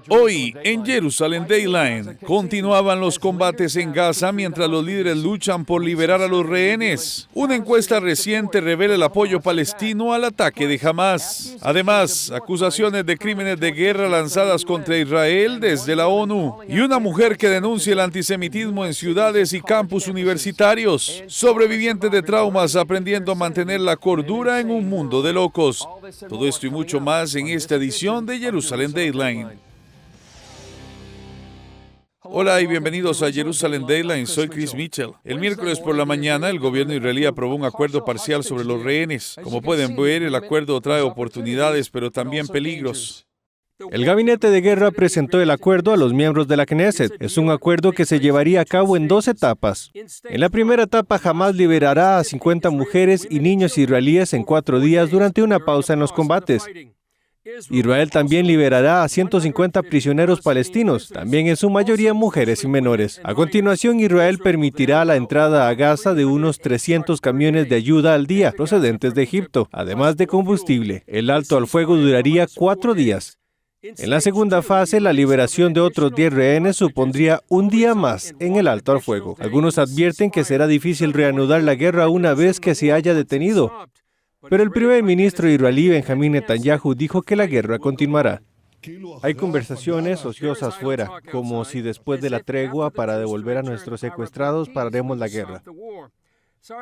Hoy, en Jerusalem Dayline, continuaban los combates en Gaza mientras los líderes luchan por liberar a los rehenes. Una encuesta reciente revela el apoyo palestino al ataque de Hamás. Además, acusaciones de crímenes de guerra lanzadas contra Israel desde la ONU. Y una mujer que denuncia el antisemitismo en ciudades y campus universitarios. Sobrevivientes de traumas aprendiendo a mantener la cordura en un mundo de locos. Todo esto y mucho más en esta edición de Jerusalem Dayline. Hola y bienvenidos a Jerusalem Dayline, soy Chris Mitchell. El miércoles por la mañana, el gobierno israelí aprobó un acuerdo parcial sobre los rehenes. Como pueden ver, el acuerdo trae oportunidades, pero también peligros. El gabinete de guerra presentó el acuerdo a los miembros de la Knesset. Es un acuerdo que se llevaría a cabo en 2 etapas. En la primera etapa, Hamás liberará a 50 mujeres y niños israelíes en 4 días durante una pausa en los combates. Israel también liberará a 150 prisioneros palestinos, también en su mayoría mujeres y menores. A continuación, Israel permitirá la entrada a Gaza de unos 300 camiones de ayuda al día procedentes de Egipto, además de combustible. El alto al fuego duraría 4 días. En la segunda fase, la liberación de otros 10 rehenes supondría un día más en el alto al fuego. Algunos advierten que será difícil reanudar la guerra una vez que se haya detenido. Pero el primer ministro israelí Benjamín Netanyahu dijo que la guerra continuará. Hay conversaciones ociosas fuera, como si después de la tregua para devolver a nuestros secuestrados pararemos la guerra.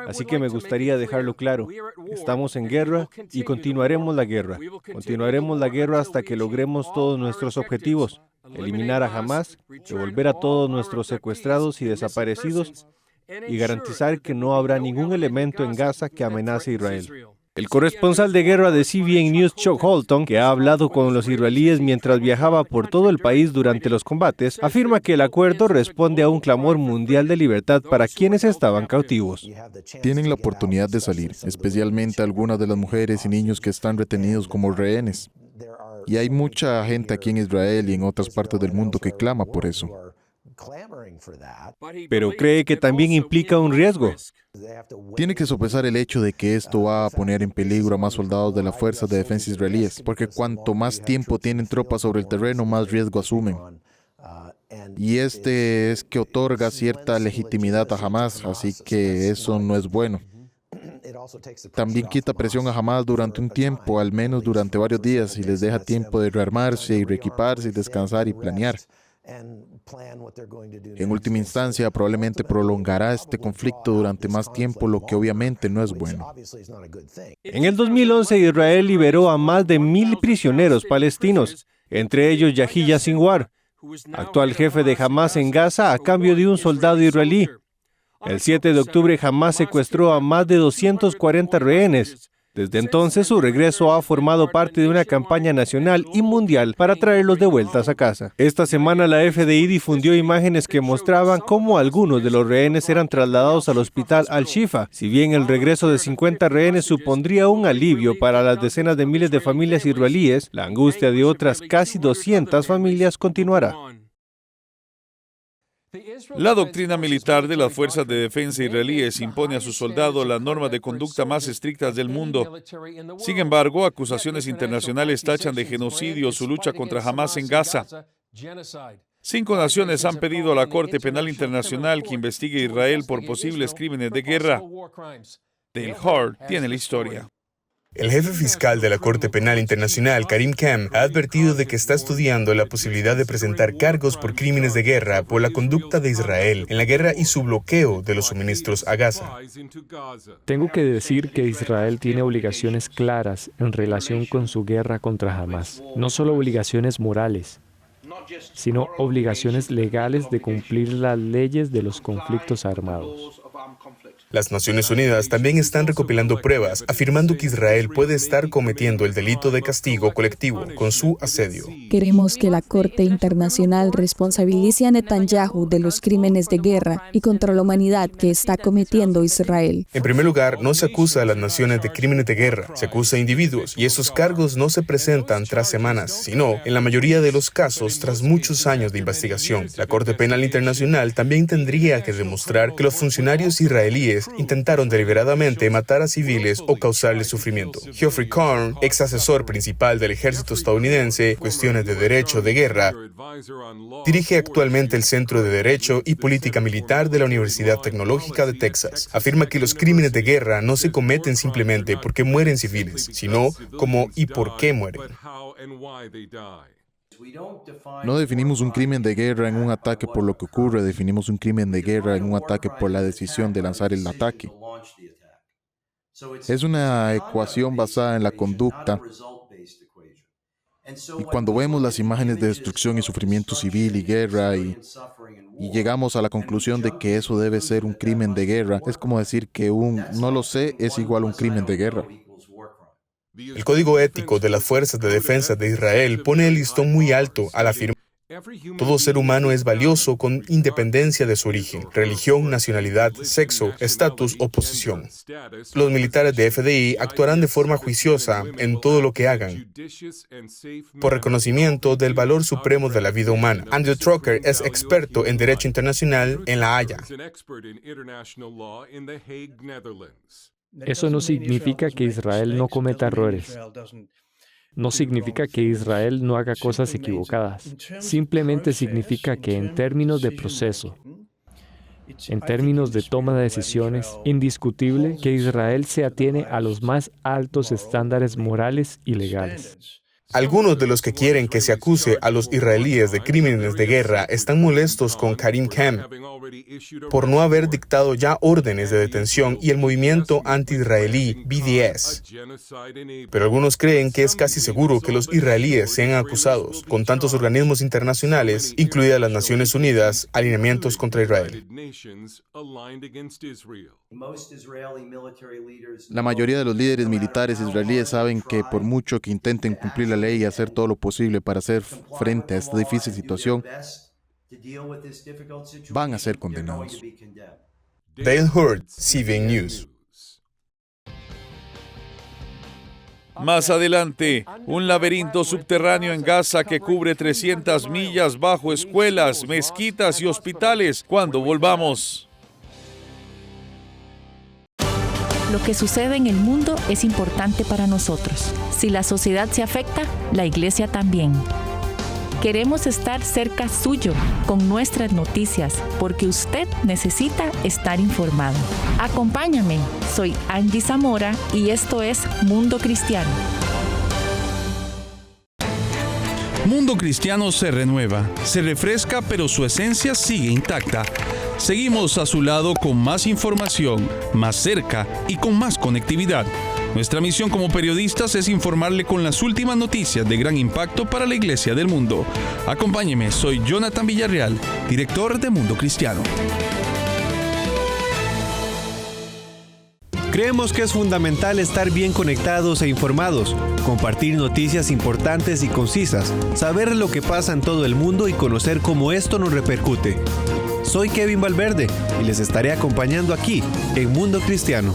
Así que me gustaría dejarlo claro. Estamos en guerra y continuaremos la guerra. Continuaremos la guerra hasta que logremos todos nuestros objetivos. Eliminar a Hamás, devolver a todos nuestros secuestrados y desaparecidos y garantizar que no habrá ningún elemento en Gaza que amenace a Israel. El corresponsal de guerra de CBN News, Chuck Holton, que ha hablado con los israelíes mientras viajaba por todo el país durante los combates, afirma que el acuerdo responde a un clamor mundial de libertad para quienes estaban cautivos. Tienen la oportunidad de salir, especialmente algunas de las mujeres y niños que están retenidos como rehenes. Y hay mucha gente aquí en Israel y en otras partes del mundo que clama por eso. Pero cree que también implica un riesgo. Tiene que sopesar el hecho de que esto va a poner en peligro a más soldados de las fuerzas de defensa israelíes, porque cuanto más tiempo tienen tropas sobre el terreno, más riesgo asumen. Y este es que otorga cierta legitimidad a Hamás, así que eso no es bueno. También quita presión a Hamás durante un tiempo, al menos durante varios días, y les deja tiempo de rearmarse y reequiparse y descansar y planear. En última instancia, probablemente prolongará este conflicto durante más tiempo, lo que obviamente no es bueno. En el 2011, Israel liberó a más de 1,000 prisioneros palestinos, entre ellos Yahya Sinwar, actual jefe de Hamás en Gaza, a cambio de un soldado israelí. El 7 de octubre, Hamás secuestró a más de 240 rehenes. Desde entonces, su regreso ha formado parte de una campaña nacional y mundial para traerlos de vuelta a casa. Esta semana, la FDI difundió imágenes que mostraban cómo algunos de los rehenes eran trasladados al hospital Al-Shifa. Si bien el regreso de 50 rehenes supondría un alivio para las decenas de miles de familias israelíes, la angustia de otras casi 200 familias continuará. La doctrina militar de las fuerzas de defensa israelíes impone a sus soldados las normas de conducta más estrictas del mundo. Sin embargo, acusaciones internacionales tachan de genocidio su lucha contra Hamás en Gaza. 5 naciones han pedido a la Corte Penal Internacional que investigue a Israel por posibles crímenes de guerra. Dale Hart tiene la historia. El jefe fiscal de la Corte Penal Internacional, Karim Khan, ha advertido de que está estudiando la posibilidad de presentar cargos por crímenes de guerra por la conducta de Israel en la guerra y su bloqueo de los suministros a Gaza. Tengo que decir que Israel tiene obligaciones claras en relación con su guerra contra Hamás. No solo obligaciones morales, sino obligaciones legales de cumplir las leyes de los conflictos armados. Las Naciones Unidas también están recopilando pruebas, afirmando que Israel puede estar cometiendo el delito de castigo colectivo con su asedio. Queremos que la Corte Internacional responsabilice a Netanyahu de los crímenes de guerra y contra la humanidad que está cometiendo Israel. En primer lugar, no se acusa a las naciones de crímenes de guerra, se acusa a individuos, y esos cargos no se presentan tras semanas, sino, en la mayoría de los casos, tras muchos años de investigación. La Corte Penal Internacional también tendría que demostrar que los funcionarios israelíes Hamas intentaron deliberadamente matar a civiles o causarles sufrimiento. Geoffrey Korn, ex asesor principal del ejército estadounidense, cuestiones de derecho de guerra, dirige actualmente el Centro de Derecho y Política Militar de la Universidad Tecnológica de Texas. Afirma que los crímenes de guerra no se cometen simplemente porque mueren civiles, sino cómo y por qué mueren. No definimos un crimen de guerra en un ataque por lo que ocurre, definimos un crimen de guerra en un ataque por la decisión de lanzar el ataque. Es una ecuación basada en la conducta. Y cuando vemos las imágenes de destrucción y sufrimiento civil y guerra y llegamos a la conclusión de que eso debe ser un crimen de guerra, es como decir que un no lo sé es igual a un crimen de guerra. El Código Ético de las Fuerzas de Defensa de Israel pone el listón muy alto al afirmar que todo ser humano es valioso con independencia de su origen, religión, nacionalidad, sexo, estatus o posición. Los militares de FDI actuarán de forma juiciosa en todo lo que hagan, por reconocimiento del valor supremo de la vida humana. Andrew Trocker es experto en Derecho Internacional en La Haya. Eso no significa que Israel no cometa errores. No significa que Israel no haga cosas equivocadas. Simplemente significa que en términos de proceso, en términos de toma de decisiones, indiscutible que Israel se atiene a los más altos estándares morales y legales. Algunos de los que quieren que se acuse a los israelíes de crímenes de guerra están molestos con Karim Khan por no haber dictado ya órdenes de detención y el movimiento anti-israelí BDS. Pero algunos creen que es casi seguro que los israelíes sean acusados, con tantos organismos internacionales, incluidas las Naciones Unidas, alineamientos contra Israel. La mayoría de los líderes militares israelíes saben que por mucho que intenten cumplir la ley y hacer todo lo posible para hacer frente a esta difícil situación, van a ser condenados. Dale Hurd, CBN News. Más adelante, un laberinto subterráneo en Gaza que cubre 300 millas bajo escuelas, mezquitas y hospitales. Cuando volvamos. Lo que sucede en el mundo es importante para nosotros. Si la sociedad se afecta, la iglesia también. Queremos estar cerca suyo con nuestras noticias, porque usted necesita estar informado. Acompáñame, soy Angie Zamora y esto es Mundo Cristiano. Mundo Cristiano se renueva, se refresca, pero su esencia sigue intacta. Seguimos a su lado con más información, más cerca y con más conectividad. Nuestra misión como periodistas es informarle con las últimas noticias de gran impacto para la Iglesia del mundo. Acompáñeme, soy Jonathan Villarreal, director de Mundo Cristiano. Creemos que es fundamental estar bien conectados e informados, compartir noticias importantes y concisas, saber lo que pasa en todo el mundo y conocer cómo esto nos repercute. Soy Kevin Valverde y les estaré acompañando aquí en Mundo Cristiano.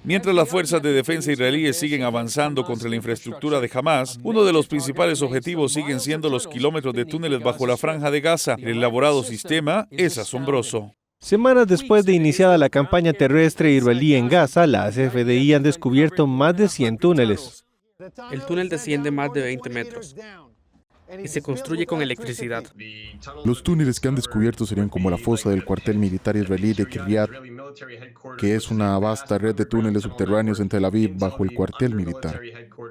Mientras las fuerzas de defensa israelíes siguen avanzando contra la infraestructura de Hamas, uno de los principales objetivos siguen siendo los kilómetros de túneles bajo la franja de Gaza. El elaborado sistema es asombroso. Semanas después de iniciada la campaña terrestre israelí en Gaza, las FDI han descubierto más de 100 túneles. El túnel desciende más de 20 metros y se construye con electricidad. Los túneles que han descubierto serían como la fosa del cuartel militar israelí de Kiryat, que es una vasta red de túneles subterráneos en Tel Aviv bajo el cuartel militar.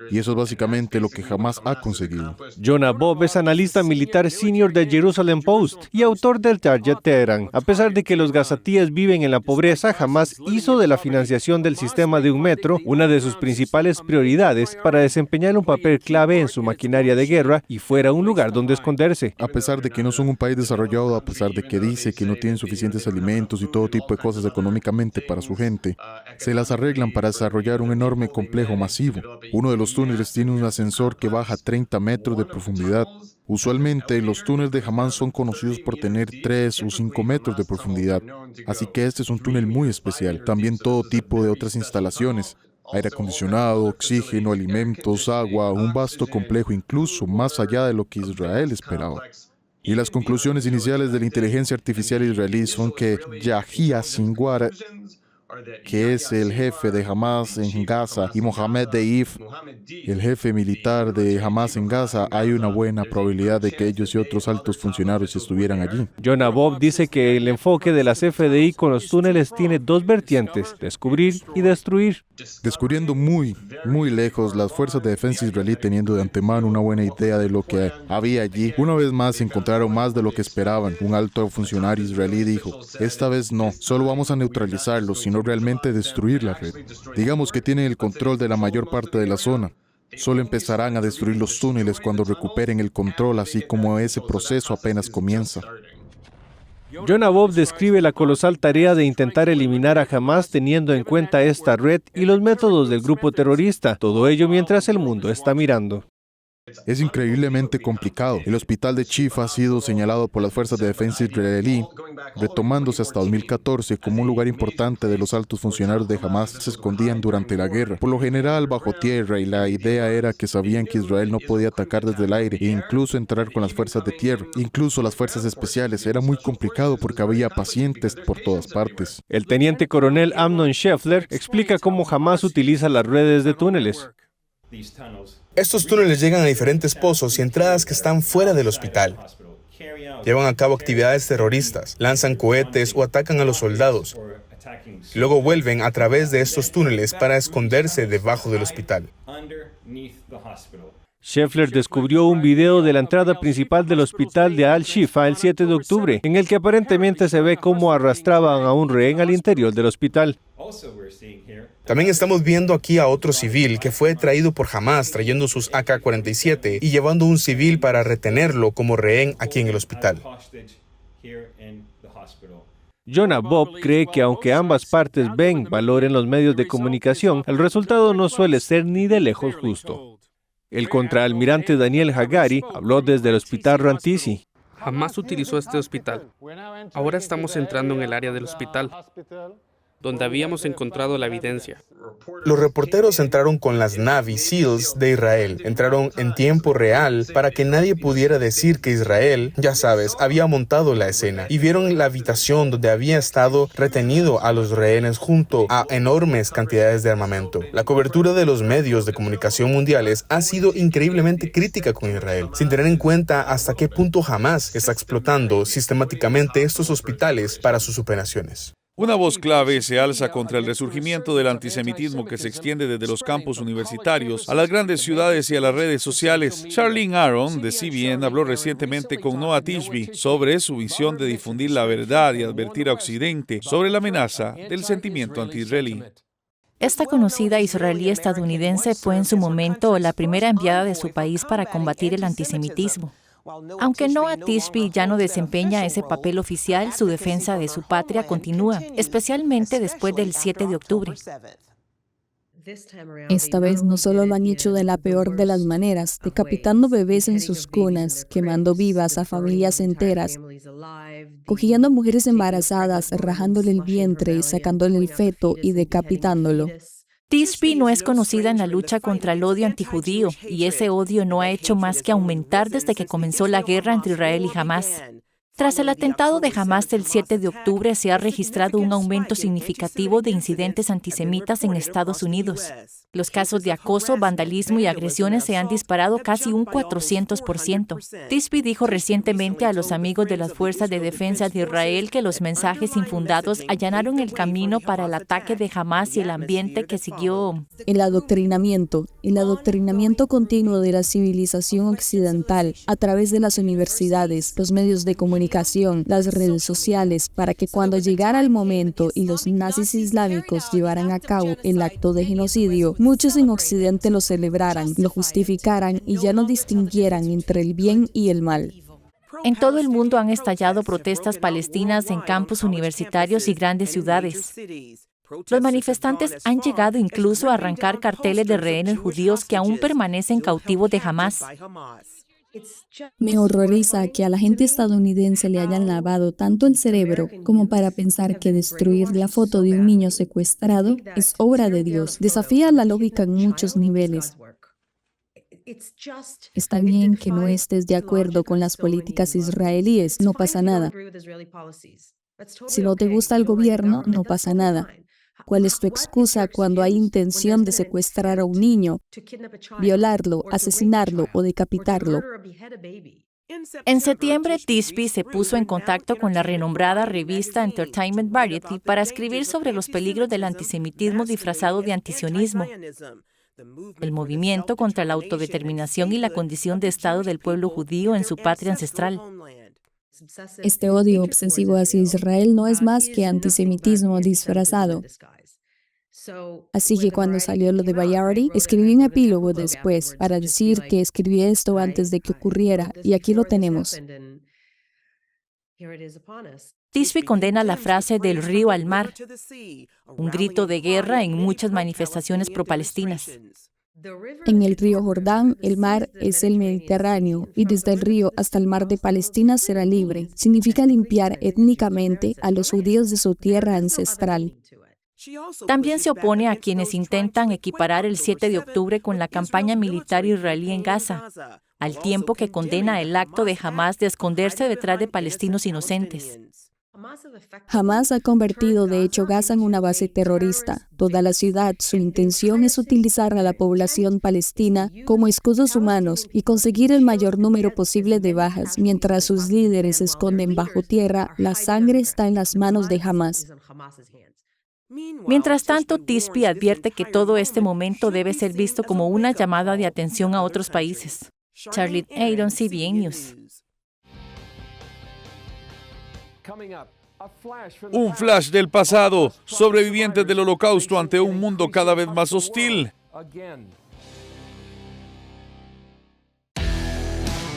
Y eso es básicamente lo que Hamas ha conseguido. Jonah Bob es analista militar senior de Jerusalem Post y autor del Target Tehran. A pesar de que los gazatíes viven en la pobreza, Hamas hizo de la financiación del sistema de un metro una de sus principales prioridades para desempeñar un papel clave en su maquinaria de guerra y fuera un lugar donde esconderse. A pesar de que no son un país desarrollado, a pesar de que dice que no tienen suficientes alimentos y todo tipo de cosas económicamente para su gente, se las arreglan para desarrollar un enorme complejo masivo. Uno de los túneles tiene un ascensor que baja 30 metros de profundidad. Usualmente, los túneles de Hamas son conocidos por tener 3 o 5 metros de profundidad, así que este es un túnel muy especial. También todo tipo de otras instalaciones, aire acondicionado, oxígeno, alimentos, agua, un vasto complejo incluso más allá de lo que Israel esperaba. Y las conclusiones iniciales de la inteligencia artificial israelí son que Yahya Sinwar, que es el jefe de Hamas en Gaza, y Mohamed Deif, el jefe militar de Hamas en Gaza, hay una buena probabilidad de que ellos y otros altos funcionarios estuvieran allí. Jonah Bob dice que el enfoque de las FDI con los túneles tiene dos vertientes: descubrir y destruir. Descubriendo muy lejos, las fuerzas de defensa israelí teniendo de antemano una buena idea de lo que había allí. Una vez más encontraron más de lo que esperaban. Un alto funcionario israelí dijo: esta vez no, solo vamos a neutralizarlos, sino realmente destruir la red. Digamos que tienen el control de la mayor parte de la zona. Solo empezarán a destruir los túneles cuando recuperen el control, así como ese proceso apenas comienza. Jonah Bob describe la colosal tarea de intentar eliminar a Hamas teniendo en cuenta esta red y los métodos del grupo terrorista, todo ello mientras el mundo está mirando. Es increíblemente complicado. El hospital de Chifa ha sido señalado por las fuerzas de defensa israelí, retomándose hasta 2014 como un lugar importante de los altos funcionarios de Hamas se escondían durante la guerra, por lo general bajo tierra, y la idea era que sabían que Israel no podía atacar desde el aire e incluso entrar con las fuerzas de tierra, incluso las fuerzas especiales. Era muy complicado porque había pacientes por todas partes. El teniente coronel Amnon Scheffler explica cómo Hamas utiliza las redes de túneles. Estos túneles llegan a diferentes pozos y entradas que están fuera del hospital. Llevan a cabo actividades terroristas, lanzan cohetes o atacan a los soldados. Luego vuelven a través de estos túneles para esconderse debajo del hospital. Scheffler descubrió un video de la entrada principal del hospital de Al-Shifa el 7 de octubre, en el que aparentemente se ve cómo arrastraban a un rehén al interior del hospital. También estamos viendo aquí a otro civil que fue traído por Hamas trayendo sus AK-47 y llevando un civil para retenerlo como rehén aquí en el hospital. Jonah Bob cree que aunque ambas partes ven valor en los medios de comunicación, el resultado no suele ser ni de lejos justo. El contraalmirante Daniel Hagari habló desde el hospital Rantisi. Hamas utilizó este hospital. Ahora estamos entrando en el área del hospital, donde habíamos encontrado la evidencia. Los reporteros entraron con las Navy SEALs de Israel. Entraron en tiempo real para que nadie pudiera decir que Israel, ya sabes, había montado la escena. Y vieron la habitación donde había estado retenido a los rehenes junto a enormes cantidades de armamento. La cobertura de los medios de comunicación mundiales ha sido increíblemente crítica con Israel, sin tener en cuenta hasta qué punto Hamas está explotando sistemáticamente estos hospitales para sus operaciones. Una voz clave se alza contra el resurgimiento del antisemitismo que se extiende desde los campus universitarios a las grandes ciudades y a las redes sociales. Charlene Aaron, de CBN, habló recientemente con Noah Tishby sobre su visión de difundir la verdad y advertir a Occidente sobre la amenaza del sentimiento anti-israelí. Esta conocida israelí estadounidense fue en su momento la primera enviada de su país para combatir el antisemitismo. Aunque Noah Tishby ya no desempeña ese papel oficial, su defensa de su patria continúa, especialmente después del 7 de octubre. Esta vez no solo lo han hecho de la peor de las maneras, decapitando bebés en sus cunas, quemando vivas a familias enteras, cogiendo a mujeres embarazadas, rajándole el vientre, sacándole el feto y decapitándolo. Tishby no es conocida en la lucha contra el odio antijudío, y ese odio no ha hecho más que aumentar desde que comenzó la guerra entre Israel y Hamas. Tras el atentado de Hamas del 7 de octubre, se ha registrado un aumento significativo de incidentes antisemitas en Estados Unidos. Los casos de acoso, vandalismo y agresiones se han disparado casi un 400%. Tishby dijo recientemente a los amigos de las Fuerzas de Defensa de Israel que los mensajes infundados allanaron el camino para el ataque de Hamas y el ambiente que siguió. El adoctrinamiento continuo de la civilización occidental a través de las universidades, los medios de comunicación, las redes sociales, para que cuando llegara el momento y los nazis islámicos llevaran a cabo el acto de genocidio, muchos en Occidente lo celebraran, lo justificaran y ya no distinguieran entre el bien y el mal. En todo el mundo han estallado protestas palestinas en campus universitarios y grandes ciudades. Los manifestantes han llegado incluso a arrancar carteles de rehenes judíos que aún permanecen cautivos de Hamas. Me horroriza que a la gente estadounidense le hayan lavado tanto el cerebro como para pensar que destruir la foto de un niño secuestrado es obra de Dios. Desafía la lógica en muchos niveles. Está bien que no estés de acuerdo con las políticas israelíes, no pasa nada. Si no te gusta el gobierno, no pasa nada. ¿Cuál es tu excusa cuando hay intención de secuestrar a un niño, violarlo, asesinarlo o decapitarlo? En septiembre, Tishby se puso en contacto con la renombrada revista Entertainment Variety para escribir sobre los peligros del antisemitismo disfrazado de antisionismo, el movimiento contra la autodeterminación y la condición de Estado del pueblo judío en su patria ancestral. Este odio obsesivo hacia Israel no es más que antisemitismo disfrazado. Así que cuando salió lo de Variety, escribí un epílogo después para decir que escribí esto antes de que ocurriera, y aquí lo tenemos. Tishby condena la frase del río al mar, un grito de guerra en muchas manifestaciones pro-palestinas. En el río Jordán, el mar es el Mediterráneo, y desde el río hasta el mar de Palestina será libre. Significa limpiar étnicamente a los judíos de su tierra ancestral. También se opone a quienes intentan equiparar el 7 de octubre con la campaña militar israelí en Gaza, al tiempo que condena el acto de Hamás de esconderse detrás de palestinos inocentes. Hamás ha convertido de hecho Gaza en una base terrorista. Toda la ciudad, su intención es utilizar a la población palestina como escudos humanos y conseguir el mayor número posible de bajas. Mientras sus líderes se esconden bajo tierra, la sangre está en las manos de Hamás. Mientras tanto, Tishby advierte que todo este momento debe ser visto como una llamada de atención a otros países. Charlotte Ayron, CBN News. Un flash del pasado, sobrevivientes del Holocausto ante un mundo cada vez más hostil.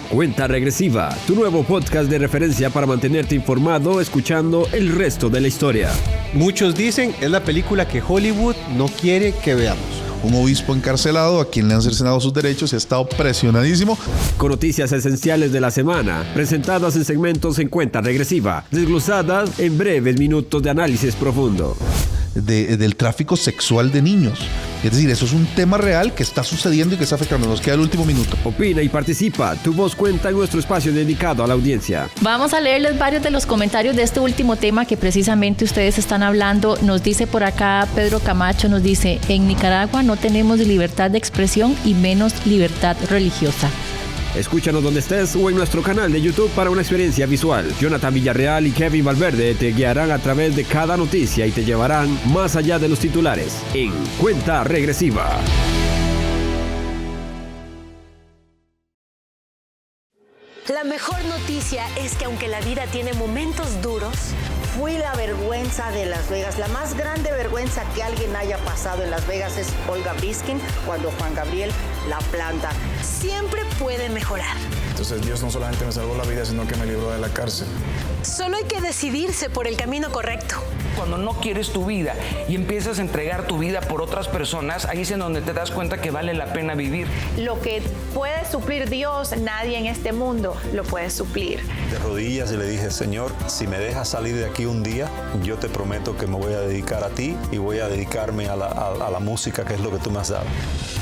Cuenta Regresiva, tu nuevo podcast de referencia para mantenerte informado escuchando el resto de la historia. Muchos dicen es la película que Hollywood no quiere que veamos. Un obispo encarcelado a quien le han cercenado sus derechos y ha estado presionadísimo. Con noticias esenciales de la semana, presentadas en segmentos en Cuenta Regresiva, desglosadas en breves minutos de análisis profundo. Del tráfico sexual de niños. Es decir, eso es un tema real que está sucediendo y que está afectando. Nos queda el último minuto. Opina y participa. Tu voz cuenta en nuestro espacio dedicado a la audiencia. Vamos a leerles varios de los comentarios de este último tema que precisamente ustedes están hablando. Nos dice por acá Pedro Camacho, nos dice, en Nicaragua no tenemos libertad de expresión y menos libertad religiosa. Escúchanos donde estés o en nuestro canal de YouTube para una experiencia visual. Jonathan Villarreal y Kevin Valverde te guiarán a través de cada noticia y te llevarán más allá de los titulares en Cuenta Regresiva. La mejor noticia es que aunque la vida tiene momentos duros, fui la vergüenza de Las Vegas. La más grande vergüenza que alguien haya pasado en Las Vegas es Olga Biskin cuando Juan Gabriel la planta. Siempre puede mejorar. Entonces Dios no solamente me salvó la vida, sino que me libró de la cárcel. Solo hay que decidirse por el camino correcto. Cuando no quieres tu vida y empiezas a entregar tu vida por otras personas, ahí es en donde te das cuenta que vale la pena vivir. Lo que puede suplir Dios, nadie en este mundo lo puede suplir. De rodillas y le dije, Señor, si me dejas salir de aquí un día, yo te prometo que me voy a dedicar a ti y voy a dedicarme a la música, que es lo que tú me has dado.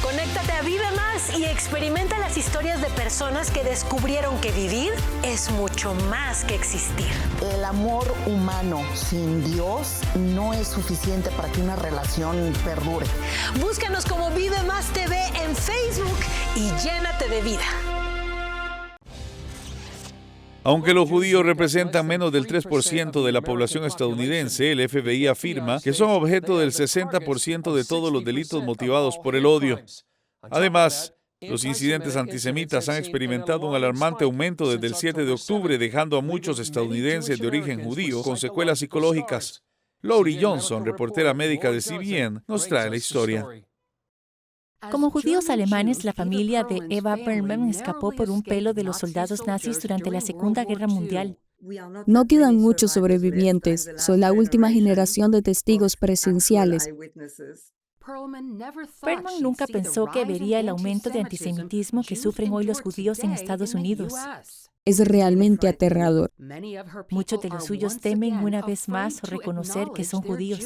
Conéctate a Vive Más y experimenta las historias de personas que descubrieron que vivir es mucho más que existir. El amor humano sin Dios no es suficiente para que una relación perdure. Búscanos como Vive Más TV en Facebook y llénate de vida. Aunque los judíos representan menos del 3% de la población estadounidense, el FBI afirma que son objeto del 60% de todos los delitos motivados por el odio. Además, los incidentes antisemitas han experimentado un alarmante aumento desde el 7 de octubre, dejando a muchos estadounidenses de origen judío con secuelas psicológicas. Laurie Johnson, reportera médica de CBN, nos trae la historia. Como judíos alemanes, la familia de Eva Perlman escapó por un pelo de los soldados nazis durante la Segunda Guerra Mundial. No quedan muchos sobrevivientes, son la última generación de testigos presenciales. Perlman nunca pensó que vería el aumento de antisemitismo que sufren hoy los judíos en Estados Unidos. Es realmente aterrador. Muchos de los suyos temen una vez más reconocer que son judíos.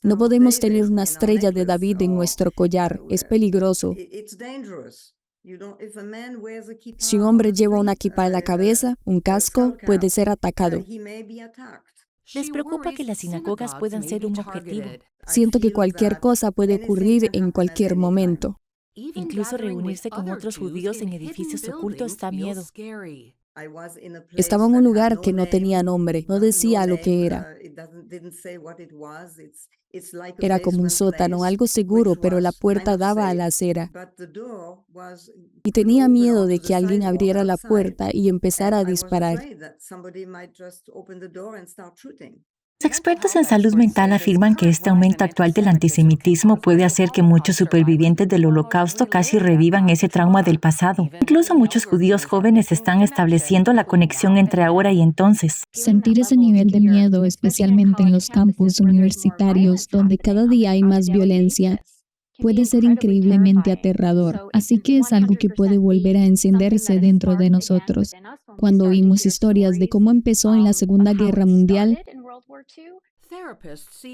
No podemos tener una estrella de David en nuestro collar, es peligroso. Si un hombre lleva una kippah en la cabeza, un casco, puede ser atacado. ¿Les preocupa que las sinagogas puedan ser un objetivo? Siento que cualquier cosa puede ocurrir en cualquier momento. Incluso reunirse con otros judíos en edificios ocultos da miedo. Estaba en un lugar que no tenía nombre, no decía lo que era. Era como un sótano, algo seguro, pero la puerta daba a la acera. Y tenía miedo de que alguien abriera la puerta y empezara a disparar. Los expertos en salud mental afirman que este aumento actual del antisemitismo puede hacer que muchos supervivientes del Holocausto casi revivan ese trauma del pasado. Incluso muchos judíos jóvenes están estableciendo la conexión entre ahora y entonces. Sentir ese nivel de miedo, especialmente en los campus universitarios, donde cada día hay más violencia, puede ser increíblemente aterrador. Así que es algo que puede volver a encenderse dentro de nosotros. Cuando oímos historias de cómo empezó en la Segunda Guerra Mundial,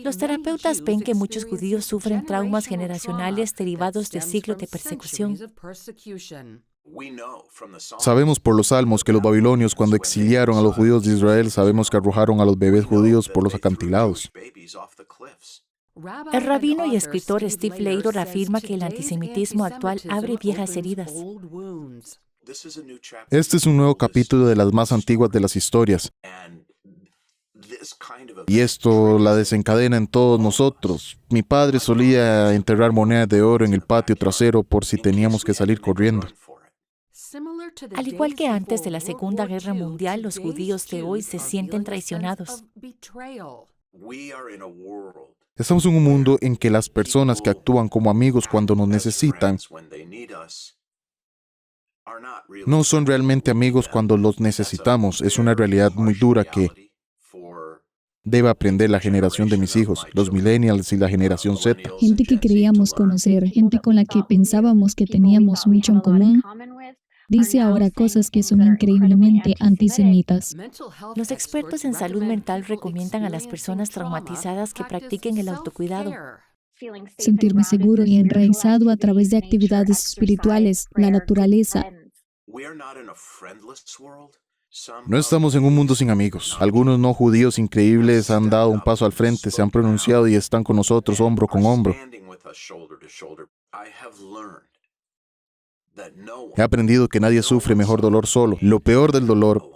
Los terapeutas ven que muchos judíos sufren traumas generacionales derivados de siglos de persecución. Sabemos por los salmos que los babilonios, cuando exiliaron a los judíos de Israel, sabemos que arrojaron a los bebés judíos por los acantilados. El rabino y escritor Steve Leydor afirma que el antisemitismo actual abre viejas heridas. Este es un nuevo capítulo de las más antiguas de las historias. Y esto la desencadena en todos nosotros. Mi padre solía enterrar monedas de oro en el patio trasero por si teníamos que salir corriendo. Al igual que antes de la Segunda Guerra Mundial, los judíos de hoy se sienten traicionados. Estamos en un mundo en que las personas que actúan como amigos cuando nos necesitan no son realmente amigos cuando los necesitamos. Es una realidad muy dura que debe aprender la generación de mis hijos, los millennials y la generación Z. Gente que creíamos conocer, gente con la que pensábamos que teníamos mucho en común, dice ahora cosas que son increíblemente antisemitas. Los expertos en salud mental recomiendan a las personas traumatizadas que practiquen el autocuidado. Sentirme seguro y enraizado a través de actividades espirituales, la naturaleza. No estamos en un mundo sin amigos. Algunos no judíos increíbles han dado un paso al frente, se han pronunciado y están con nosotros hombro con hombro. He aprendido que nadie sufre mejor dolor solo. Lo peor del dolor,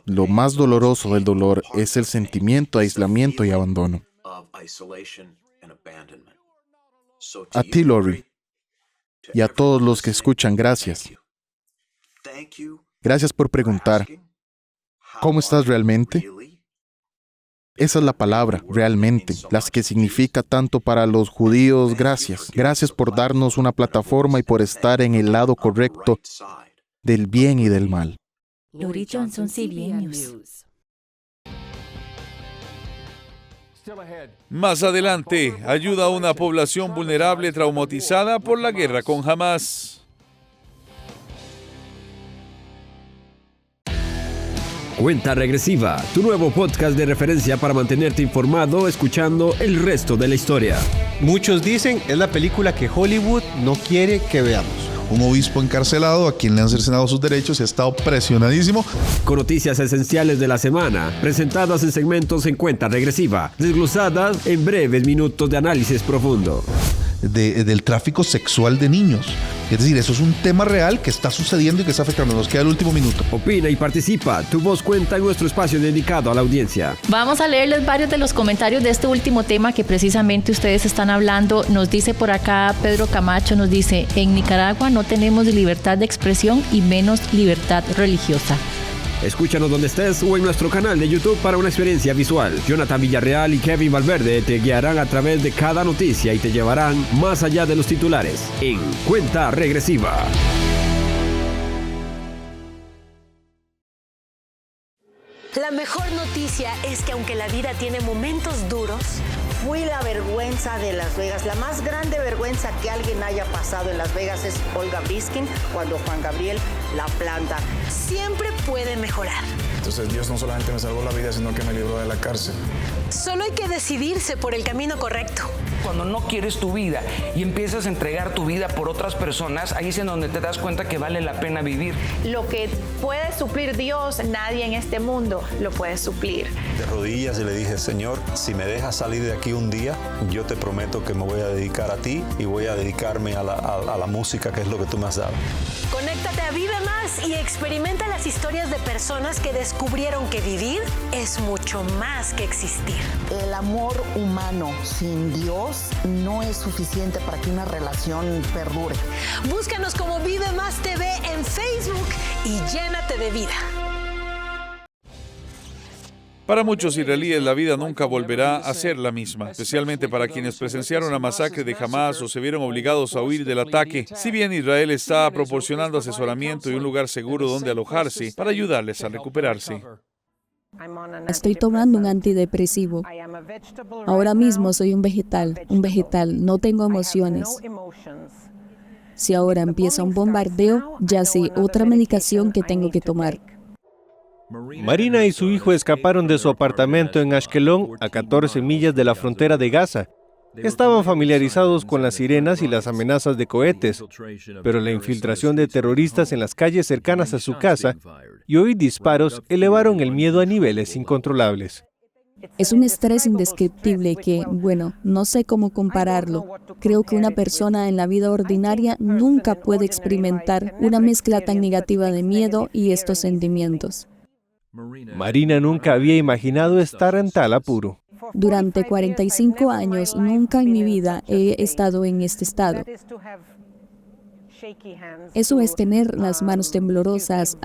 lo más doloroso del dolor es el sentimiento de aislamiento y abandono. A ti, Lori, y a todos los que escuchan, gracias. Gracias por preguntar, ¿cómo estás realmente? Esa es la palabra, realmente, la que significa tanto para los judíos. Gracias. Gracias por darnos una plataforma y por estar en el lado correcto del bien y del mal. Lori Johnson, CBN News. Más adelante, ayuda a una población vulnerable traumatizada por la guerra con Hamás. Cuenta Regresiva, tu nuevo podcast de referencia para mantenerte informado escuchando el resto de la historia. Muchos dicen es la película que Hollywood no quiere que veamos. Un obispo encarcelado a quien le han cercenado sus derechos y ha estado presionadísimo. Con noticias esenciales de la semana, presentadas en segmentos en Cuenta Regresiva, desglosadas en breves minutos de análisis profundo. Del tráfico sexual de niños. Es decir, eso es un tema real que está sucediendo y que está afectando. Nos queda el último minuto. Opina y participa. Tu voz cuenta en nuestro espacio dedicado a la audiencia. Vamos a leerles varios de los comentarios de este último tema que precisamente ustedes están hablando. Nos dice por acá Pedro Camacho, nos dice, en Nicaragua no tenemos libertad de expresión y menos libertad religiosa. Escúchanos donde estés o en nuestro canal de YouTube para una experiencia visual. Jonathan Villarreal y Kevin Valverde te guiarán a través de cada noticia y te llevarán más allá de los titulares en Cuenta Regresiva. La mejor noticia es que aunque la vida tiene momentos duros, fui la vergüenza de Las Vegas. La más grande vergüenza que alguien haya pasado en Las Vegas es Olga Briskin cuando Juan Gabriel la planta. Siempre puede mejorar. Entonces Dios no solamente me salvó la vida, sino que me libró de la cárcel. Solo hay que decidirse por el camino correcto. Cuando no quieres tu vida y empiezas a entregar tu vida por otras personas, ahí es en donde te das cuenta que vale la pena vivir. Lo que puede suplir Dios, nadie en este mundo lo puede suplir. De rodillas y le dije, Señor, si me dejas salir de aquí un día, yo te prometo que me voy a dedicar a ti y voy a dedicarme a la música, que es lo que tú me has dado. Conéctate a Vive Más y experimenta las historias de personas que descubrieron que vivir es mucho más que existir. El amor humano sin Dios no es suficiente para que una relación perdure. Búscanos como Vive Más TV en Facebook y llénate de vida. Para muchos israelíes, la vida nunca volverá a ser la misma, especialmente para quienes presenciaron la masacre de Hamás o se vieron obligados a huir del ataque. Si bien Israel está proporcionando asesoramiento y un lugar seguro donde alojarse para ayudarles a recuperarse. Estoy tomando un antidepresivo. Ahora mismo soy un vegetal, no tengo emociones. Si ahora empieza un bombardeo, ya sé otra medicación que tengo que tomar. Marina y su hijo escaparon de su apartamento en Ashkelon, a 14 millas de la frontera de Gaza. Estaban familiarizados con las sirenas y las amenazas de cohetes, pero la infiltración de terroristas en las calles cercanas a su casa y oír disparos elevaron el miedo a niveles incontrolables. Es un estrés indescriptible que, bueno, no sé cómo compararlo. Creo que una persona en la vida ordinaria nunca puede experimentar una mezcla tan negativa de miedo y estos sentimientos. Marina nunca había imaginado estar en tal apuro. Durante 45 años, nunca en mi vida he estado en este estado. Eso es tener las manos temblorosas,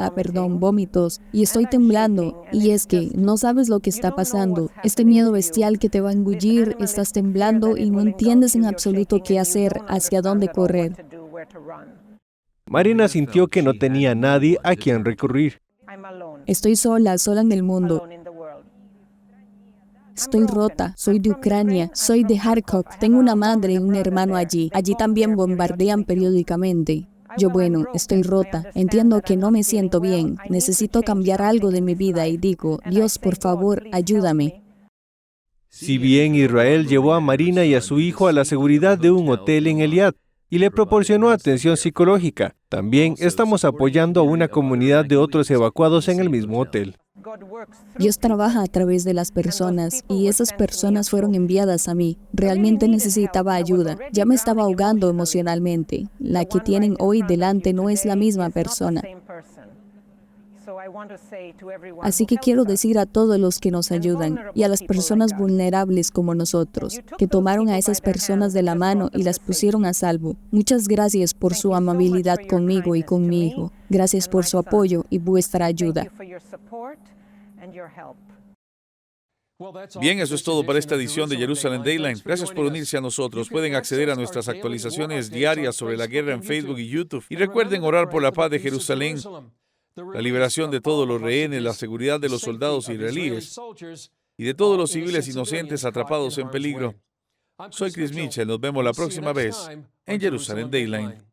vómitos, y estoy temblando, y es que no sabes lo que está pasando. Este miedo bestial que te va a engullir, estás temblando y no entiendes en absoluto qué hacer, hacia dónde correr. Marina sintió que no tenía nadie a quien recurrir. Estoy sola en el mundo. Estoy rota, soy de Ucrania, soy de Kharkov, tengo una madre y un hermano allí. Allí también bombardean periódicamente. Estoy rota, entiendo que no me siento bien, necesito cambiar algo de mi vida y digo, Dios, por favor, ayúdame. Si bien Israel llevó a Marina y a su hijo a la seguridad de un hotel en Eliad y le proporcionó atención psicológica, también estamos apoyando a una comunidad de otros evacuados en el mismo hotel. Dios trabaja a través de las personas y esas personas fueron enviadas a mí. Realmente necesitaba ayuda. Ya me estaba ahogando emocionalmente. La que tienen hoy delante no es la misma persona. Así que quiero decir a todos los que nos ayudan y a las personas vulnerables como nosotros, que tomaron a esas personas de la mano y las pusieron a salvo. Muchas gracias por su amabilidad conmigo y con mi hijo. Gracias por su apoyo y vuestra ayuda. Bien, eso es todo para esta edición de Jerusalem Dayline. Gracias por unirse a nosotros. Pueden acceder a nuestras actualizaciones diarias sobre la guerra en Facebook y YouTube. Y recuerden orar por la paz de Jerusalén, la liberación de todos los rehenes, la seguridad de los soldados israelíes y de todos los civiles inocentes atrapados en peligro. Soy Chris Mitchell. Nos vemos la próxima vez en Jerusalem Dayline.